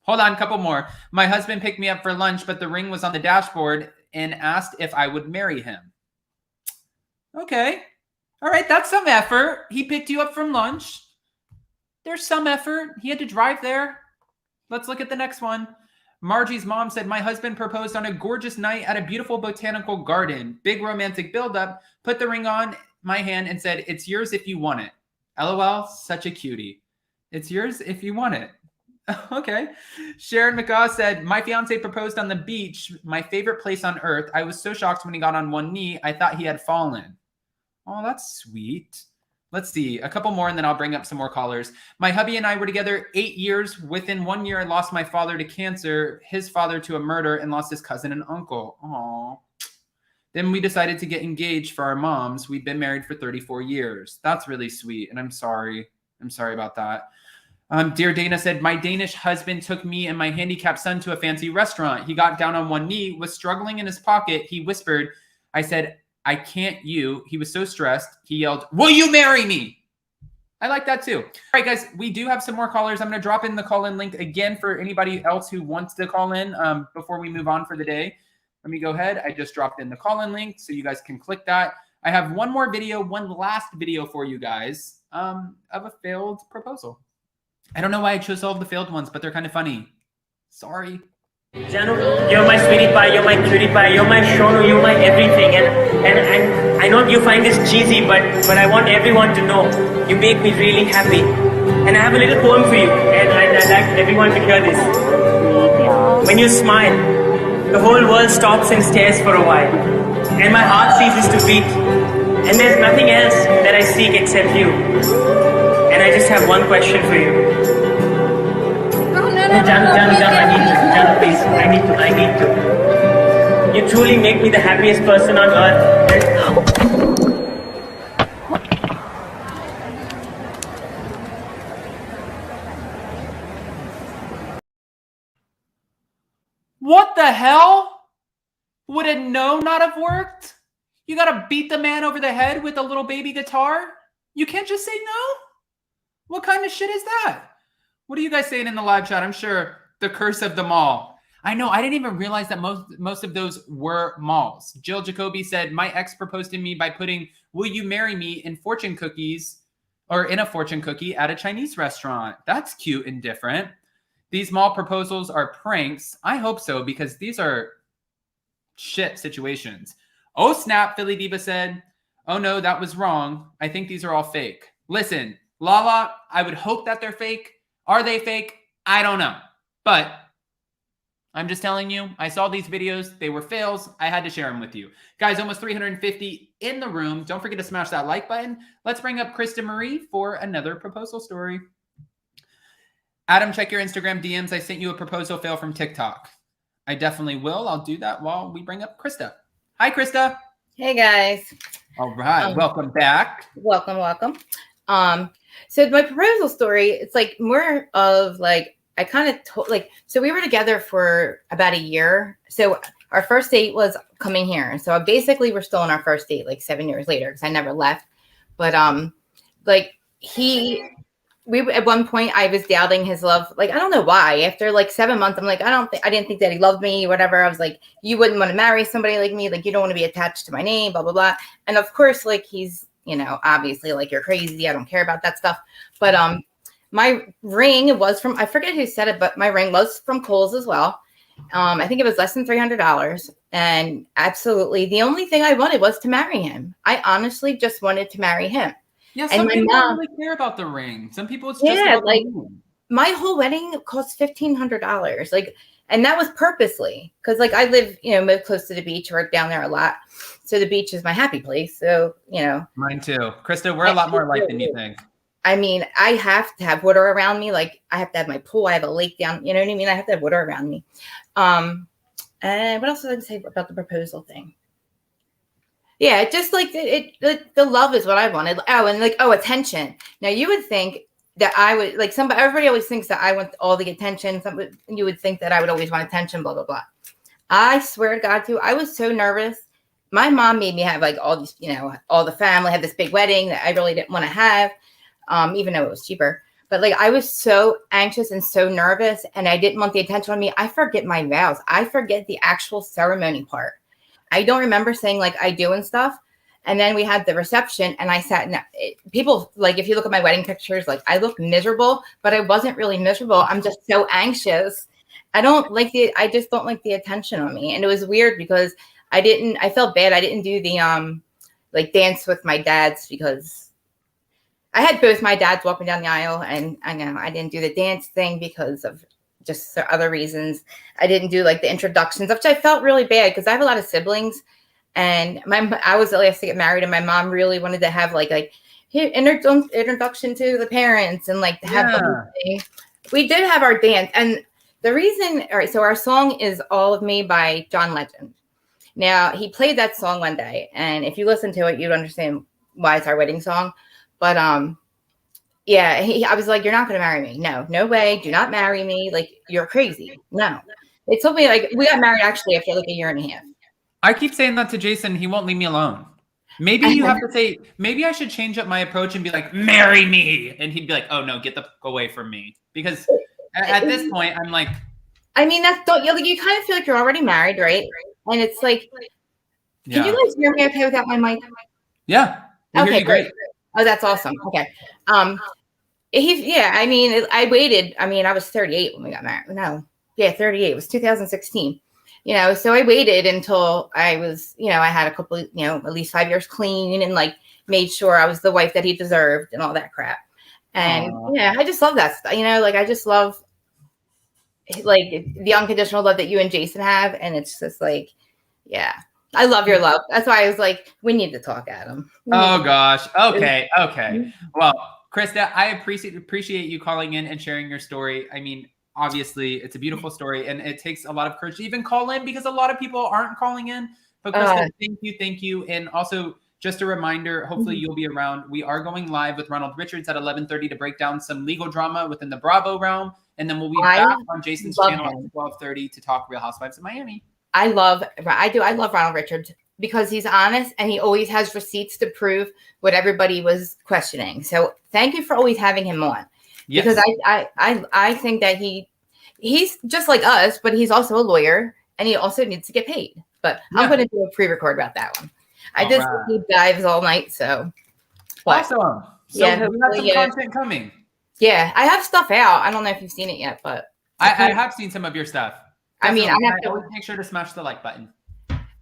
Hold on, a couple more. My husband picked me up for lunch, but the ring was on the dashboard and asked if I would marry him. Okay. All right, that's some effort. He picked you up from lunch. There's some effort. He had to drive there. Let's look at the next one. Margie's mom said, my husband proposed on a gorgeous night at a beautiful botanical garden. Big romantic buildup. Put the ring on my hand and said, it's yours if you want it. LOL, such a cutie. It's yours if you want it. Okay. Sharon McGaw said, my fiance proposed on the beach, my favorite place on earth. I was so shocked when he got on one knee. I thought he had fallen. Oh, that's sweet. Let's see. A couple more, and then I'll bring up some more callers. My hubby and I were together 8 years. Within 1 year, I lost my father to cancer, his father to a murder, and lost his cousin and uncle. Aww. Then we decided to get engaged for our moms. We'd been married for 34 years. That's really sweet, and I'm sorry. I'm sorry about that. Dear Dana said, my Danish husband took me and my handicapped son to a fancy restaurant. He got down on one knee, was struggling in his pocket. He whispered, I said, I can't you. He was so stressed. He yelled, will you marry me? I like that too. All right, guys, we do have some more callers. I'm going to drop in the call-in link again for anybody else who wants to call in before we move on for the day. Let me go ahead. I just dropped in the call-in link so you guys can click that. I have one more video, one last video for you guys of a failed proposal. I don't know why I chose all of the failed ones, but they're kind of funny. Sorry. Janu, you're my sweetie pie, you're my cutie pie, you're my Shonu, you're my everything. And I know you find this cheesy, but I want everyone to know you make me really happy. And I have a little poem for you, and I'd like everyone to hear this. When you smile, the whole world stops and stares for a while, and my heart ceases to beat. And there's nothing else that I seek except you. And I just have one question for you. Janu, please. I need to. You truly make me the happiest person on earth. What the hell? Would a no not have worked? You gotta beat the man over the head with a little baby guitar? You can't just say no? What kind of shit is that? What are you guys saying in the live chat? I'm sure the curse of the mall. I know, I didn't even realize that most of those were malls. Jill Jacoby said, my ex proposed to me by putting, will you marry me in fortune cookies or in a fortune cookie at a Chinese restaurant. That's cute and different. These mall proposals are pranks. I hope so, because these are shit situations. Oh, snap, Philly Diva said. Oh, no, that was wrong. I think these are all fake. Listen, Lala, I would hope that they're fake. Are they fake? I don't know. But I'm just telling you, I saw these videos. They were fails. I had to share them with you. Guys, almost 350 in the room. Don't forget to smash that like button. Let's bring up Krista Marie for another proposal story. Adam, check your Instagram DMs. I sent you a proposal fail from TikTok. I definitely will. I'll do that while we bring up Krista. Hi, Krista. Hey, guys. All right. Welcome back. Welcome. So my proposal story, it's like more of like, I kind of told, like, so we were together for about a year. So our first date was coming here. So basically we're still on our first date, like 7 years later, because I never left. But like at one point I was doubting his love. Like, I don't know why. After like 7 months, I'm like, I didn't think that he loved me, whatever. I was like, you wouldn't want to marry somebody like me. Like, you don't want to be attached to my name, blah, blah, blah. And of course, like, he's, you know, obviously like, you're crazy. I don't care about that stuff. But my ring was from, I forget who said it, but my ring was from Kohl's as well. I think it was less than $300. And absolutely, the only thing I wanted was to marry him. I honestly just wanted to marry him. Yeah, some people don't really care about the ring. Some people, it's just about like, the ring. my whole wedding cost $1,500. Like, and that was purposely because like I live, moved close to the beach, work down there a lot. So the beach is my happy place. So, Mine too. Krista, we're a lot more alike than you think. I mean, I have to have water around me. Like I have to have my pool. I have a lake down, you know what I mean? I have to have water around me. And what else did I say about the proposal thing? Yeah, just like the love is what I wanted. Oh, and like, attention. Now you would think that I would like everybody always thinks that I want all the attention. You would think that I would always want attention, blah, blah, blah. I swear to God too, I was so nervous. My mom made me have like all these, all the family had this big wedding that I really didn't want to have. Even though it was cheaper, but like I was so anxious and so nervous and I didn't want the attention on me. I forget my vows. I forget the actual ceremony part. I don't remember saying like I do and stuff. And then we had the reception and I sat in people like, if you look at my wedding pictures, like I look miserable, but I wasn't really miserable. I'm just so anxious. I just don't like the attention on me. And it was weird because I felt bad. I didn't do the, like dance with my dads because I had both my dads walking down the aisle, and I didn't do the dance thing because of just other reasons. I didn't do like the introductions, which I felt really bad because I have a lot of siblings, and I was the last to get married, and my mom really wanted to have like introduction to the parents and like to have the whole thing. We did have our dance, and the reason, all right, so our song is "All of Me" by John Legend. Now he played that song one day, and if you listen to it, you'd understand why it's our wedding song. But yeah, I was like, "You're not going to marry me. No way. Do not marry me. Like, you're crazy." No. It told me like we got married actually after like a year and a half. I keep saying that to Jason. He won't leave me alone. Maybe you have to say, maybe I should change up my approach and be like, "Marry me." And he'd be like, "Oh no, get the fuck away from me." Because at this point, I'm like, I mean, you kind of feel like you're already married, right? And it's like, can you guys hear me okay without my mic? Yeah. We hear you great. Oh, that's awesome. Okay. I mean, I waited. I mean, I was 38 when we got married. No. Yeah, 38. It was 2016. So I waited until I was, I had a couple, at least 5 years clean and like made sure I was the wife that he deserved and all that crap. And I just love that stuff. Like I just love like the unconditional love that you and Jason have. And it's just like, yeah. I love your love. That's why I was like, we need to talk, Adam. Oh gosh. Okay. Well, Krista, I appreciate you calling in and sharing your story. I mean, obviously, it's a beautiful story, and it takes a lot of courage to even call in because a lot of people aren't calling in. But Krista, thank you. And also, just a reminder, hopefully you'll be around. We are going live with Ronald Richards at 11:30 to break down some legal drama within the Bravo realm, and then we'll be back on Jason's channel at 12:30 to talk Real Housewives of Miami. I love Ronald Richards because he's honest and he always has receipts to prove what everybody was questioning. So thank you for always having him on. Yes. Because I think that he's just like us, but he's also a lawyer and he also needs to get paid. But I'm going to do a pre-record about that one. I just deep dives all night. So awesome. So we have some content coming. Yeah, I have stuff out. I don't know if you've seen it yet, but I have seen some of your stuff. Definitely. I mean, I have to make sure to smash the like button.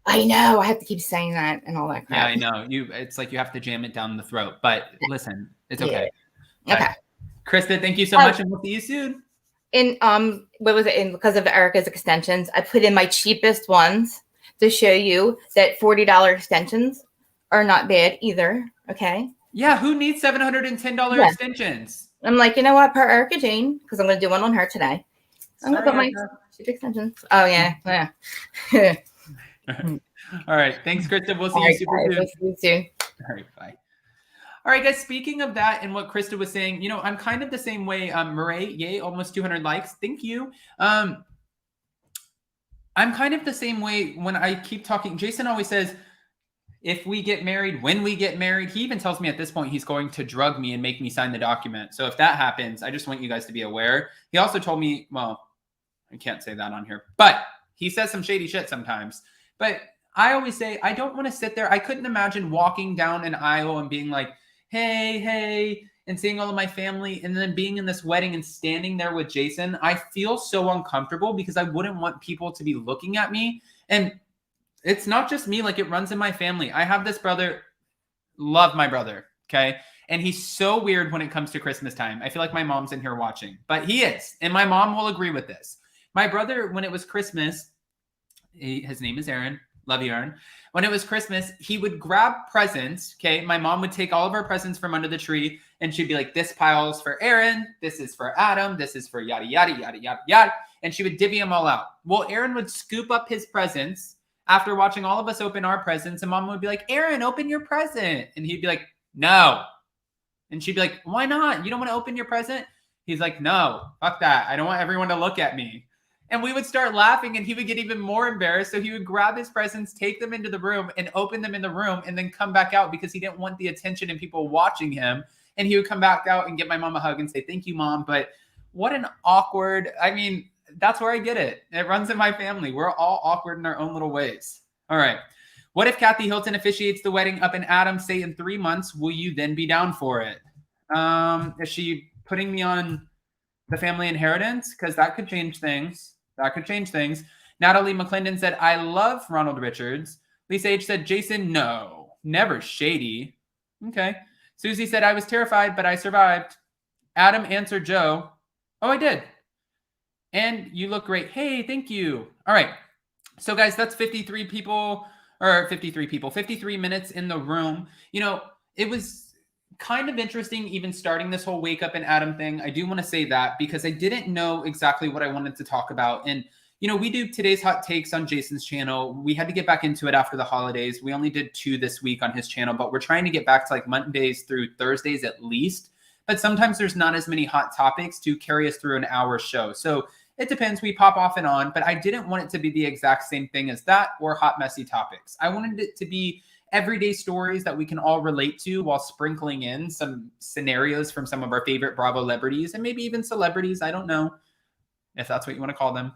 I know. I have to keep saying that and all that crap. Yeah, I know. It's like you have to jam it down the throat. But listen, it's okay. Yeah. Okay. Krista, thank you so much, and we'll see you soon. In what was it? Because of Erica's extensions, I put in my cheapest ones to show you that $40 extensions are not bad either. Okay. Yeah, who needs $710 extensions? I'm like, you know what? Per Erica Jane, because I'm going to do one on her today. I'm going to put my cheap extensions. Oh, yeah. All right. Thanks, Krista. We'll see you super soon. We'll see you soon. All right. Bye. All right, guys. Speaking of that and what Krista was saying, I'm kind of the same way. Murray, yay, almost 200 likes. Thank you. I'm kind of the same way when I keep talking. Jason always says, if we get married, when we get married, he even tells me at this point he's going to drug me and make me sign the document. So if that happens, I just want you guys to be aware. He also told me, well, I can't say that on here, but he says some shady shit sometimes. But I always say, I don't want to sit there. I couldn't imagine walking down an aisle and being like, hey, and seeing all of my family and then being in this wedding and standing there with Jason. I feel so uncomfortable because I wouldn't want people to be looking at me. And it's not just me, like it runs in my family. I have this brother, love my brother, Okay. And he's so weird when it comes to Christmas time. I feel like my mom's in here watching, but he is. And my mom will agree with this. My brother, when it was Christmas, his name is Aaron. Love you, Aaron. When it was Christmas, he would grab presents. Okay. My mom would take all of our presents from under the tree and she'd be like, this pile's for Aaron. This is for Adam. This is for yada, yada, yada, yada, yada. And she would divvy them all out. Well, Aaron would scoop up his presents after watching all of us open our presents. And mom would be like, Aaron, open your present. And he'd be like, no. And she'd be like, why not? You don't want to open your present? He's like, no, fuck that. I don't want everyone to look at me. And we would start laughing and he would get even more embarrassed. So he would grab his presents, take them into the room and open them in the room and then come back out because he didn't want the attention and people watching him. And he would come back out and give my mom a hug and say, thank you, mom. But what an awkward, I mean, that's where I get it. It runs in my family. We're all awkward in our own little ways. All right. What if Kathy Hilton officiates the wedding up in Adams, say in 3 months? Will you then be down for it? Is she putting me on the family inheritance? Because that could change things. That could change things. Natalie McClendon said, I love Ronald Richards. Lisa H said, Jason, no, never shady. Okay. Susie said, I was terrified, but I survived. Adam answered Joe. Oh, I did. And you look great. Hey, thank you. All right. So guys, that's 53 minutes in the room. You know, it was kind of interesting even starting this whole wake up and Adam thing. I do want to say that because I didn't know exactly what I wanted to talk about. And, you know, we do today's hot takes on Jason's channel. We had to get back into it after the holidays. We only did 2 this week on his channel, but we're trying to get back to like Mondays through Thursdays at least. But sometimes there's not as many hot topics to carry us through an hour show. So it depends. We pop off and on, but I didn't want it to be the exact same thing as that or hot, messy topics. I wanted it to be everyday stories that we can all relate to while sprinkling in some scenarios from some of our favorite Bravo celebrities and maybe even celebrities. I don't know if that's what you want to call them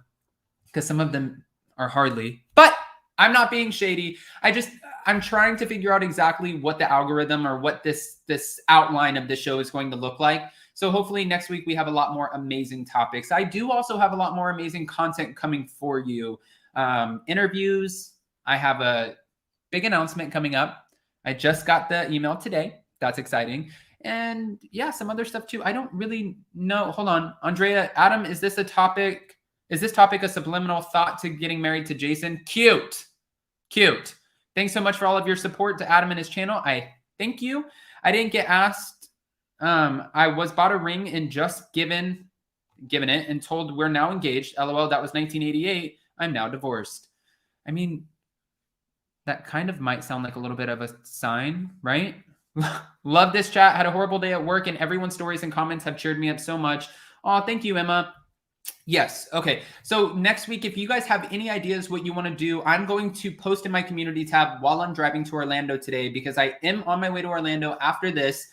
because some of them are hardly, but I'm not being shady. I'm trying to figure out exactly what the algorithm or what this outline of the show is going to look like. So hopefully next week we have a lot more amazing topics. I do also have a lot more amazing content coming for you. Interviews. I have a big announcement coming up. I just got the email today. That's exciting. And yeah, some other stuff too. I don't really know. Hold on. Andrea, Adam, is this topic a subliminal thought to getting married to Jason? Cute. Cute. Thanks so much for all of your support to Adam and his channel. I thank you. I didn't get asked. I was bought a ring and just given it and told we're now engaged. LOL, that was 1988. I'm now divorced. I mean, that kind of might sound like a little bit of a sign, right? Love this chat. Had a horrible day at work and everyone's stories and comments have cheered me up so much. Oh, thank you, Emma. Yes. Okay. So next week, if you guys have any ideas what you want to do, I'm going to post in my community tab while I'm driving to Orlando today because I am on my way to Orlando after this.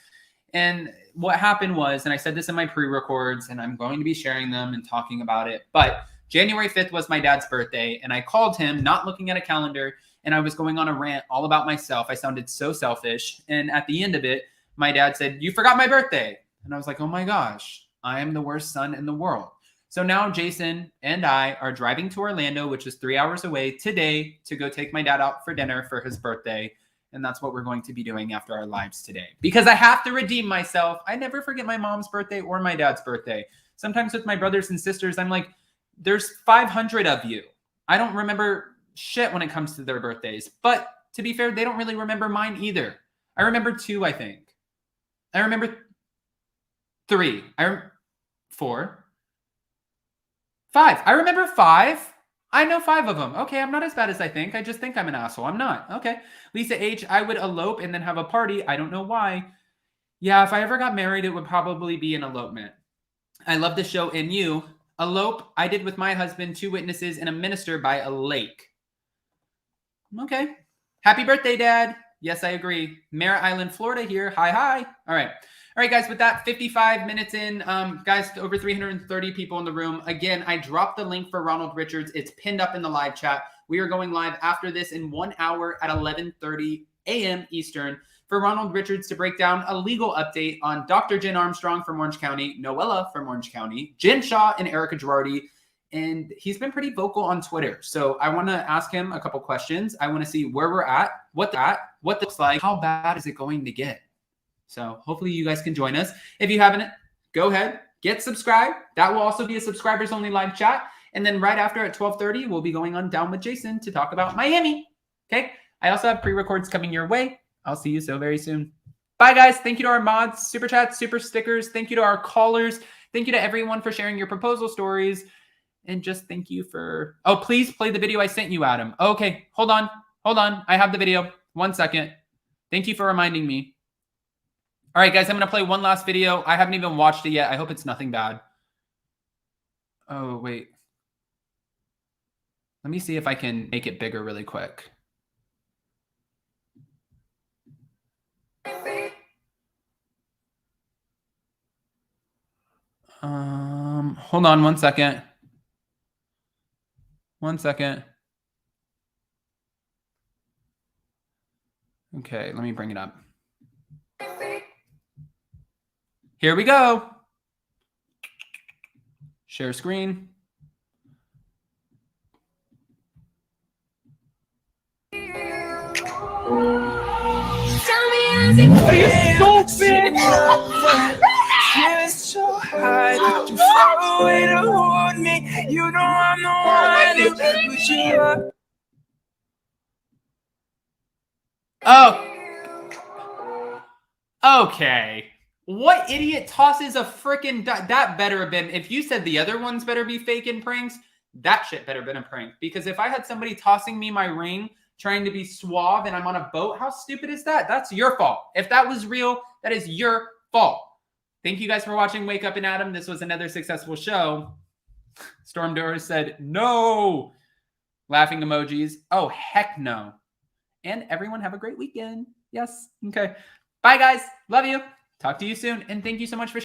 And what happened was, and I said this in my pre-records, and I'm going to be sharing them and talking about it, but January 5th was my dad's birthday, and I called him, not looking at a calendar, and I was going on a rant all about myself. I sounded so selfish, and at the end of it, my dad said, you forgot my birthday. And I was like, oh my gosh, I am the worst son in the world. So now Jason and I are driving to Orlando, which is 3 hours away today, to go take my dad out for dinner for his birthday. And that's what we're going to be doing after our lives today. Because I have to redeem myself. I never forget my mom's birthday or my dad's birthday. Sometimes with my brothers and sisters, I'm like, there's 500 of you. I don't remember shit when it comes to their birthdays. But to be fair, they don't really remember mine either. I remember 2, I think. I remember 3. 4. 5. I remember 5. I know 5 of them. Okay, I'm not as bad as I think. I just think I'm an asshole. I'm not. Okay. Lisa H, I would elope and then have a party. I don't know why. Yeah, if I ever got married, it would probably be an elopement. I love the show. And you, elope, I did with my husband, 2 witnesses, and a minister by a lake. Okay. Happy birthday, Dad. Yes, I agree. Merritt Island, Florida here. Hi, hi. All right. All right, guys, with that, 55 minutes in, guys, over 330 people in the room. Again, I dropped the link for Ronald Richards. It's pinned up in the live chat. We are going live after this in 1 hour at 11:30 a.m. Eastern for Ronald Richards to break down a legal update on Dr. Jen Armstrong from Orange County, Noella from Orange County, Jen Shaw and Erica Girardi. And he's been pretty vocal on Twitter. So I want to ask him a couple questions. I want to see where we're at, what looks like, how bad is it going to get? So hopefully you guys can join us. If you haven't, go ahead, get subscribed. That will also be a subscribers only live chat. And then right after at 12:30, we'll be going on Down with Jason to talk about Miami. Okay. I also have pre-records coming your way. I'll see you so very soon. Bye, guys. Thank you to our mods, super chats, super stickers. Thank you to our callers. Thank you to everyone for sharing your proposal stories. And just thank you for... Oh, please play the video I sent you, Adam. Okay, hold on. Hold on. I have the video. 1 second. Thank you for reminding me. All right, guys, I'm going to play one last video. I haven't even watched it yet. I hope it's nothing bad. Oh, wait. Let me see if I can make it bigger really quick. Hold on 1 second. 1 second. Okay, let me bring it up. Here we go. Share screen. Just so high, too far away to hold me. You know I'm the one who put you up. Oh. Okay. What idiot tosses a freaking... That better have been... If you said the other ones better be fake and pranks, that shit better been a prank. Because if I had somebody tossing me my ring, trying to be suave, and I'm on a boat, how stupid is that? That's your fault. If that was real, that is your fault. Thank you guys for watching Wake Up and Adam. This was another successful show. Storm Doris said, no. Laughing emojis. Oh, heck no. And everyone have a great weekend. Yes. Okay. Bye, guys. Love you. Talk to you soon. And thank you so much for